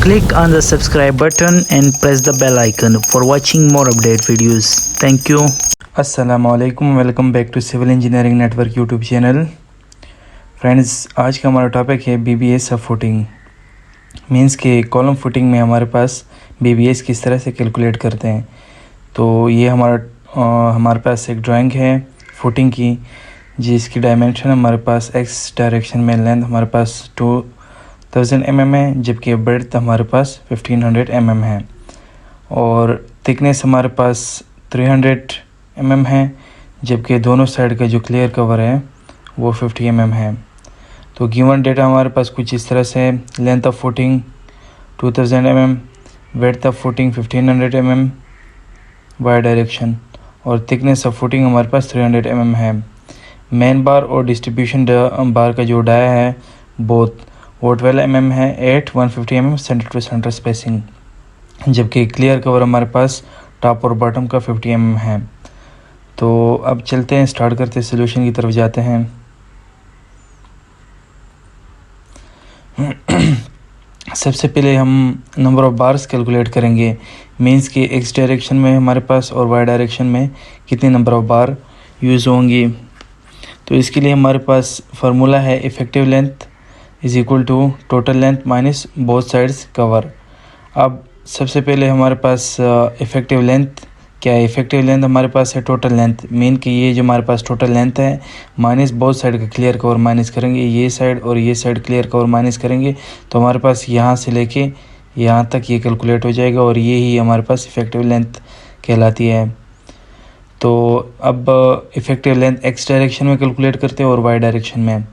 Click on the subscribe button and press the bell icon for watching more update videos. Thank you. अस्सलामुअलैकुम, welcome back to civil engineering network YouTube channel. Friends, आज का हमारा topic है BBA सब footing. Means के column footing में हमारे पास BBS किस तरह से कैलकुलेट करते हैं। तो ये हमारे पास एक ड्राइंग है फुटिंग की, जिसकी डायमेंशन हमारे पास एक्स डायरेक्शन में लेंथ हमारे पास 2000 mm है, जबकि ब्रेड्थ हमारे पास 1500 mm है और थिकनेस हमारे पास 300 mm है, जबकि दोनों साइड का जो क्लियर कवर है वो 50 mm है। तो गिवन डेटा हमारे पास कुछ इस तरह से: length of footing 2000 mm, breadth of footing 1500 mm Y direction और थिकनेस ऑफ फुटिंग हमारे पास 300 mm है। मेन बार और डिस्ट्रीब्यूशन बार का जो डाया है वो 12 mm है at 150 mm centre to centre spacing, जबकि क्लियर कवर हमारे पास टॉप और बॉटम का 50 mm है। तो अब चलते हैं, स्टार्ट करते हैं, सोल्यूशन की तरफ जाते हैं। सबसे पहले हम नंबर ऑफ़ बार्स कैलकुलेट करेंगे। मींस कि एक्स डायरेक्शन में हमारे पास और वाई डायरेक्शन में कितने नंबर ऑफ़ बार यूज़ होंगी। तो इसके लिए हमारे पास फार्मूला है effective length is equal to total length minus both sides cover. अब सबसे पहले हमारे पास इफ़ेक्टिव लेंथ क्या है। इफ़ेक्टिव लेंथ हमारे पास है टोटल लेंथ। मीन कि ये जो हमारे पास टोटल लेंथ है माइनस बोथ साइड का क्लियर कवर माइनस करेंगे, ये साइड और ये साइड क्लियर कवर माइनस करेंगे, तो हमारे पास यहाँ से लेके यहाँ तक ये कैलकुलेट हो जाएगा और ये ही हमारे पास इफ़ेक्टिव लेंथ कहलाती है। तो अब इफ़ेक्टिव लेंथ एक्स डायरेक्शन में कैलकुलेट करते हैं और वाई डायरेक्शन में।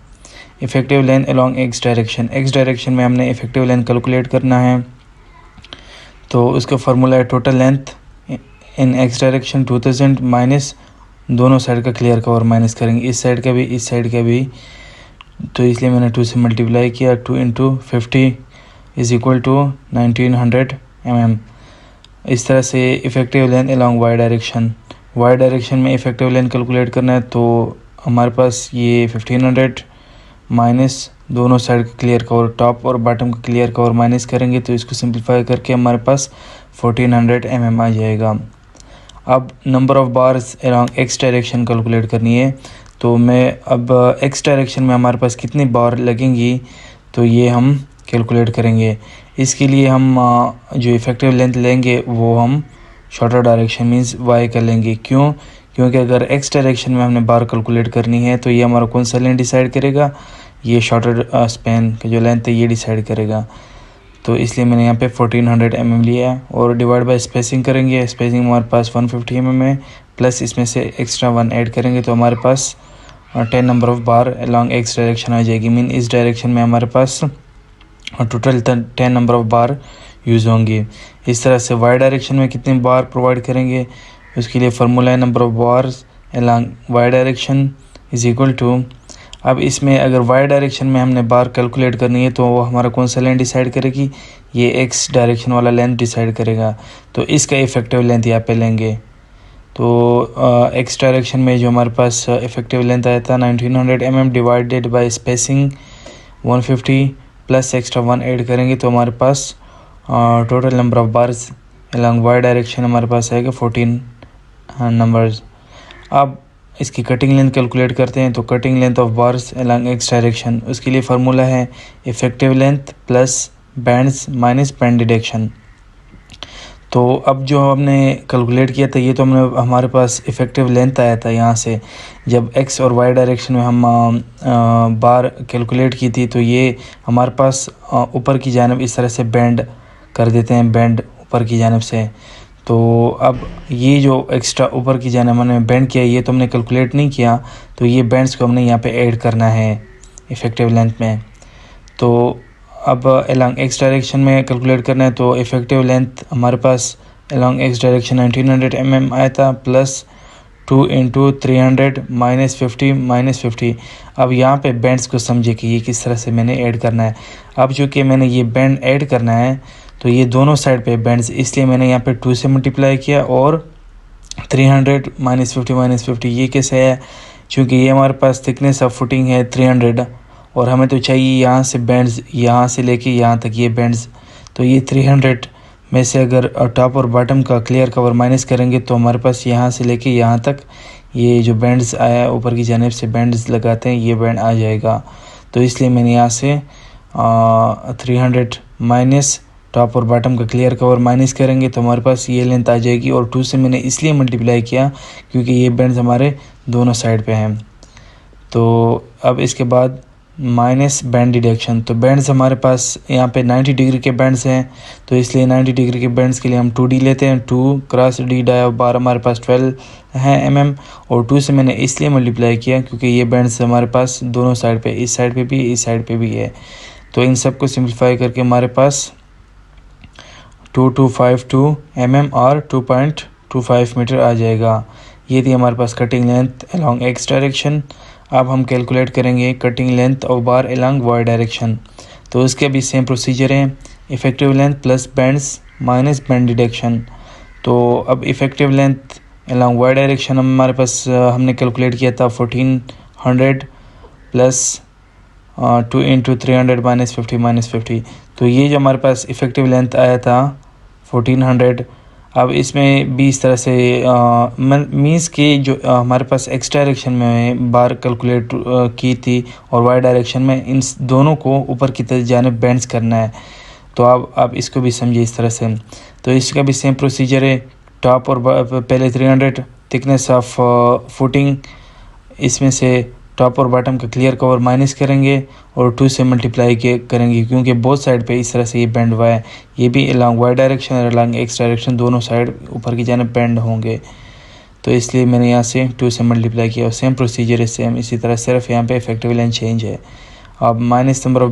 Effective length along X direction में हमने इफ़ेक्टिव लेंथ कैलकुलेट करना है। तो उसका फार्मूला है total length in x direction 2000 minus दोनों साइड का क्लियर कवर माइनस करेंगे, इस साइड का भी इस साइड का भी। तो इसलिए मैंने 2 से मल्टीप्लाई किया। 2 × 50 इज़ इक्वल टू 1900 mm। इस तरह से effective length along Y direction में इफ़ेक्टिव लेंथ कैलकुलेट करना है। तो हमारे पास ये 1500 माइनस दोनों साइड का क्लियर कवर टॉप और बॉटम का क्लियर कवर माइनस करेंगे, तो इसको सिंप्लीफाई करके हमारे पास 1400 mm आ जाएगा। अब number of bars along X direction calculate करनी है। तो मैं अब एक्स डायरेक्शन में हमारे पास कितनी बार लगेंगी तो ये हम कैलकुलेट करेंगे। इसके लिए हम जो इफ़ेक्टिव लेंथ लेंगे वो हम शॉर्टर डायरेक्शन मींस वाई कर लेंगे। क्यों? क्योंकि अगर एक्स डायरेक्शन में हमने बार कैलकुलेट करनी है तो ये हमारा कौन सा लेंथ डिसाइड करेगा, ये शॉर्टर स्पैन का जो लेंथ है ये डिसाइड करेगा। तो इसलिए मैंने यहाँ पे 1400 mm लिया है और डिवाइड बाय स्पेसिंग करेंगे। स्पेसिंग हमारे पास 150 mm है, प्लस इसमें से एक्स्ट्रा 1 ऐड करेंगे तो हमारे पास 10 number of bar along X direction आ जाएगी। मीन इस डायरेक्शन में हमारे पास total 10 number of bar use होंगी। इस तरह से वाई डायरेक्शन में कितने बार प्रोवाइड करेंगे, उसके लिए फार्मूला है number of bars along Y direction is equal to. अब इसमें अगर वाई डायरेक्शन में हमने बार कैलकुलेट करनी है तो वो हमारा कौन सा लेंथ डिसाइड करेगी, ये एक्स डायरेक्शन वाला लेंथ डिसाइड करेगा। तो इसका इफ़ेक्टिव लेंथ यहाँ पे लेंगे। तो एक्स डायरेक्शन में जो हमारे पास इफ़ेक्टिव लेंथ आया था 1900 mm divided by spacing 150 plus extra 1 add करेंगे तो हमारे पास total number of bars along Y direction हमारे पास आएगा 14 नंबर्स। अब इसकी कटिंग लेंथ कैलकुलेट करते हैं। तो cutting length of bars along X direction, उसके लिए फार्मूला है effective length plus bends minus bend deduction. तो अब जो हमने कैलकुलेट किया था ये तो हमारे पास इफ़ेक्टिव लेंथ आया था यहाँ से। जब एक्स और वाई डायरेक्शन में हम बार कैलकुलेट की थी तो ये हमारे पास ऊपर की जानिब इस तरह से बैंड कर देते हैं, बैंड ऊपर की जानिब से। तो अब ये जो एक्स्ट्रा ऊपर की जानिब हमने बैंड किया ये तो हमने कैलकुलेट नहीं किया, तो ये बैंड्स को हमने यहाँ पे ऐड करना है इफ़ेक्टिव लेंथ में। तो अब अलॉन्ग एक्स डायरेक्शन में कैलकुलेट करना है। तो इफ़ेक्टिव लेंथ हमारे पास अलॉन्ग एक्स डायरेक्शन 1900 mm आया था, प्लस 2 × 300 माइनस 50। अब यहाँ पे बैंड्स को समझे कि ये किस तरह से मैंने ऐड करना है। अब चूँकि मैंने ये बैंड ऐड करना है तो ये दोनों साइड पे बैंड्स, इसलिए मैंने यहाँ पे 2 से मल्टीप्लाई किया और 300 माइनस 50 ये कैसे है, क्योंकि ये हमारे पास थिकनेस ऑफ फुटिंग है 300 और हमें तो चाहिए यहाँ से बैंड्स यहाँ से लेके यहाँ तक ये बैंड्स, तो ये 300 में से अगर टॉप और बॉटम का क्लियर कवर माइनस करेंगे तो हमारे पास यहाँ से लेके यहाँ तक ये जो बैंड्स आया ऊपर की जानिब से बैंड्स लगाते हैं, ये बैंड आ जाएगा। तो इसलिए मैंने यहाँ से 300 माइनस टॉप और बॉटम का क्लियर कवर माइनस करेंगे तो हमारे पास ये लेंथ आ जाएगी। और 2 से मैंने इसलिए मल्टीप्लाई किया क्योंकि ये बैंड्स हमारे दोनों साइड पे हैं। तो अब इसके बाद माइनस बैंड डिडक्शन। तो बैंड्स हमारे पास यहाँ पे 90 डिग्री के बैंड्स हैं, तो इसलिए 90 डिग्री के बैंड्स के लिए हम 2D लेते हैं। 2 क्रॉस D डाया बार हमारे पास 12 है mm, और 2 से मैंने इसलिए मल्टीप्लाई किया क्योंकि ये बैंड्स हमारे पास दोनों साइड पे, इस साइड पे भी इस साइड पे भी है। तो इन सब को सिंप्लीफाई करके हमारे पास 2252 mm और 2.25 मीटर आ जाएगा। ये थी हमारे पास cutting length along X direction. अब हम कैलकुलेट करेंगे cutting length of bar along Y direction. तो इसके भी सेम प्रोसीजर है, effective length plus bends minus bend deduction. तो अब effective length along Y direction हमारे पास हमने कैलकुलेट किया था 1400 प्लस 2 इंटू 300 माइनस 50। तो ये जो हमारे पास इफेक्टिव लेंथ आया था 1400, अब इसमें भी इस तरह से मीन्स कि जो हमारे पास एक्स डायरेक्शन में बार कैलकुलेट की थी और वाई डायरेक्शन में इन दोनों को ऊपर की तरफ जानिब बैंड्स करना है। तो आप इसको भी समझिए इस तरह से। तो इसका भी सेम प्रोसीजर है, टॉप और पहले 300 थिकनेस ऑफ फुटिंग, इसमें से टॉप और बॉटम का क्लियर कवर माइनस करेंगे और 2 से मल्टीप्लाई करेंगे क्योंकि बोथ साइड पे इस तरह से ये बैंड हुआ है। ये भी अलॉन्ग वाई डायरेक्शन और अलॉन्ग एक्स डायरेक्शन दोनों साइड ऊपर की जानिब बैंड होंगे। तो इसलिए मैंने यहाँ से 2 से मल्टीप्लाई किया और सेम प्रोसीजर है, सेम इसी तरह, सिर्फ यहाँ पे इफेक्टिव लेंथ चेंज है। अब माइनस नंबर ऑफ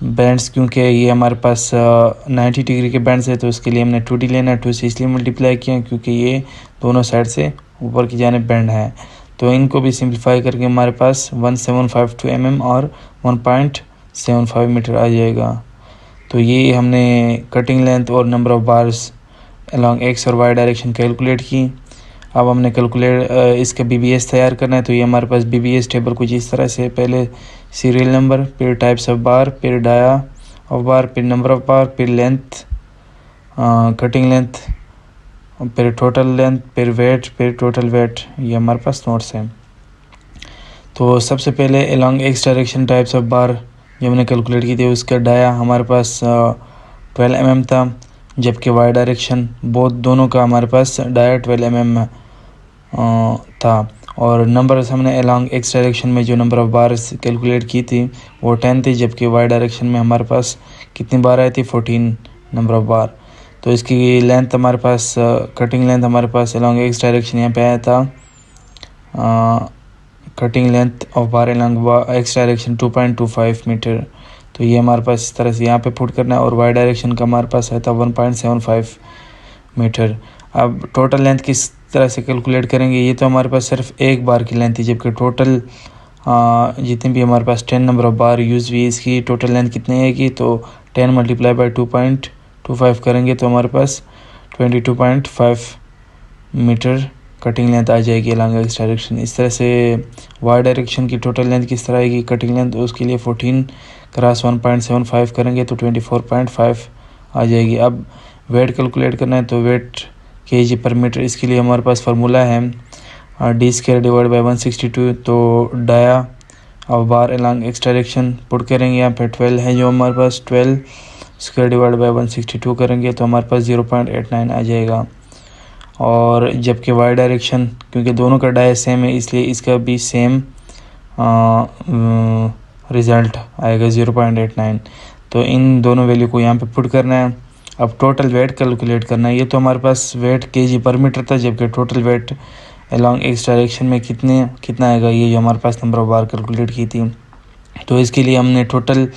बैंड्स क्योंकि ये हमारे पास 90 डिग्री के बैंड्स है तो उसके लिए हमने 2D लेना है। 2 से इसलिए मल्टीप्लाई किया क्योंकि ये दोनों साइड से ऊपर की जानिब बैंड है। तो इनको भी सिंप्लीफाई करके हमारे पास 1752 mm और 1.75 मीटर आ जाएगा। तो ये हमने कटिंग लेंथ और number of bars along x और वाई डायरेक्शन कैलकुलेट की। अब हमने इसका BBS तैयार करना है। तो ये हमारे पास BBS टेबल कुछ इस तरह से, पहले सीरियल नंबर, फिर टाइप्स ऑफ बार, फिर डाया ऑफ बार, फिर नंबर ऑफ बार, फिर लेंथ, कटिंग लेंथ, फिर टोटल लेंथ, फिर वेट, फिर टोटल वेट। ये हमारे पास नोट्स हैं। तो सबसे पहले along X direction types of बार जो हमने कैलकुलेट की थी उसका डाया हमारे पास 12 mm था, जबकि वाई डायरेक्शन दोनों का हमारे पास डाया 12 mm था। और नंबर्स हमने अलॉन्ग एक्स डायरेक्शन में जो नंबर ऑफ बार्स कैलकुलेट की थी वो 10 थी, जबकि वाई डायरेक्शन में हमारे पास कितनी बार आई थी, 14 नंबर ऑफ बार। तो इसकी लेंथ हमारे पास कटिंग लेंथ हमारे पास अलॉन्ग एक्स डायरेक्शन यहाँ पे आया था, cutting length of bar along X direction 2.25 metre. तो ये हमारे पास इस तरह से यहाँ पे पुट करना है और वाई डायरेक्शन का हमारे पास आया था 1.75 मीटर। अब टोटल लेंथ किस तरह से कैलकुलेट करेंगे, ये तो हमारे पास सिर्फ एक बार की लेंथ थी, जबकि टोटल जितने भी हमारे पास 10 नंबर ऑफ बार यूज़ हुई इसकी टोटल लेंथ कितनी आएगी, तो 10 मल्टीप्लाई बाई 2.25 करेंगे तो हमारे पास 22.5 मीटर कटिंग लेंथ आ जाएगी अलॉन्ग एक्स डायरेक्शन। इस तरह से वाई डायरेक्शन की टोटल लेंथ किस तरह आएगी कटिंग लेंथ, उसके लिए 14 क्रॉस 1.75 करेंगे तो 24.5 आ जाएगी। अब वेट कैलकुलेट करना है तो वेट kg पर मीटर, इसके लिए हमारे पास फार्मूला है d² डिवाइड बाई 162। तो डाया और बार अलॉन्ग एक्स डायरेक्शन पुट करेंगे, यहाँ पे 12 है जो हमारे पास, 12² डिवाइड बाई 162 करेंगे तो हमारे पास 0.89 आ जाएगा। और जबकि वाई डायरेक्शन क्योंकि दोनों का डाया सेम है इसलिए इसका भी सेम रिज़ल्ट आएगा 0.89। तो इन दोनों वैल्यू को यहाँ पे पुट करना है। अब टोटल वेट कैलकुलेट करना है। ये तो हमारे पास वेट kg पर मीटर था, जबकि total weight along X direction में कितना आएगा, ये जो हमारे पास नंबर ऑफ बार कैलकुलेट की थी। तो इसके लिए हमने टोटल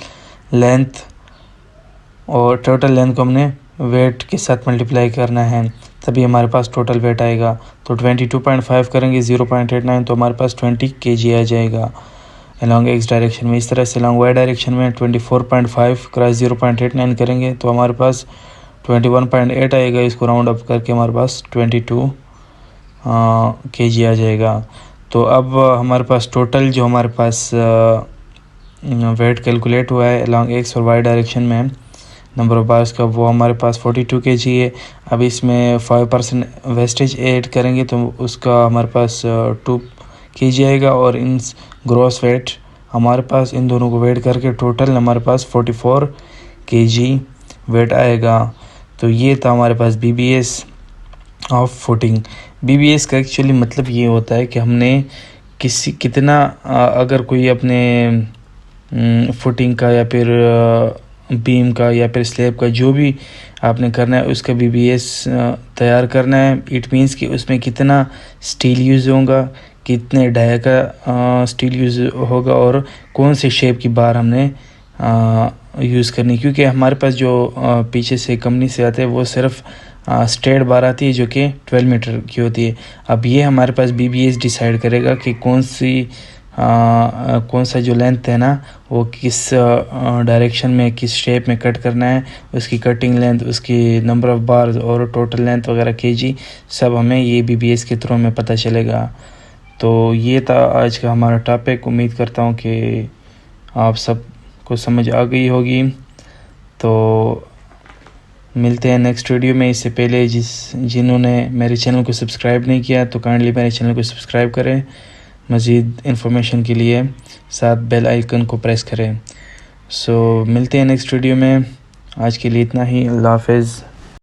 लेंथ को हमने वेट के साथ मल्टीप्लाई करना है, तभी हमारे पास टोटल वेट आएगा। तो 22.5 करेंगे 0.89 तो हमारे पास 20 kg आ जाएगा अलॉन्ग एक्स डायरेक्शन में। इस तरह से अलॉन्ग वाई डायरेक्शन में 24.5 क्रॉस 0.89 करेंगे तो हमारे पास 21.8 आएगा। इसको राउंड अप करके हमारे पास 22 kg आ जाएगा। तो अब हमारे पास टोटल जो हमारे पास वेट कैलकुलेट हुआ है अलॉन्ग एक्स और वाई डायरेक्शन में नंबर ऑफ़ बार्स का, वो हमारे पास 42 kg है। अब इसमें 5% वेस्टेज ऐड करेंगे तो उसका हमारे पास 2 kg आएगा, और इन ग्रॉस वेट हमारे पास इन दोनों को वेट करके टोटल हमारे पास 44 kg वेट आएगा। तो ये था हमारे पास BBS ऑफ फुटिंग। BBS का एक्चुअली मतलब ये होता है कि हमने कितना अगर कोई अपने फुटिंग का या फिर बीम का या फिर स्लैब का जो भी आपने करना है उसका BBS तैयार करना है। इट मीन्स कि उसमें कितना स्टील यूज़ होगा, कितने डाया का स्टील यूज़ होगा, और कौन से शेप की बार हमने यूज़ करनी, क्योंकि हमारे पास जो पीछे से कंपनी से आते हैं वो सिर्फ स्ट्रेट बार आती है जो कि 12 मीटर की होती है। अब ये हमारे पास BBS डिसाइड करेगा कि कौन सा जो लेंथ है ना वो किस डायरेक्शन में, किस शेप में कट करना है, उसकी कटिंग लेंथ, उसकी नंबर ऑफ़ बार्स और टोटल लेंथ वगैरह kg सब हमें ये BBS के थ्रू में पता चलेगा। तो ये था आज का हमारा टॉपिक। उम्मीद करता हूँ कि आप सबको समझ आ गई होगी। तो मिलते हैं नेक्स्ट वीडियो में। इससे पहले जिन्होंने मेरे चैनल को सब्सक्राइब नहीं किया तो काइंडली मेरे चैनल को सब्सक्राइब करें। मज़ीद इन्फॉर्मेशन के लिए साथ बेल आइकन को प्रेस करें। सो मिलते हैं नेक्स्ट वीडियो में। आज के लिए इतना ही। अल्लाह हाफ़िज़।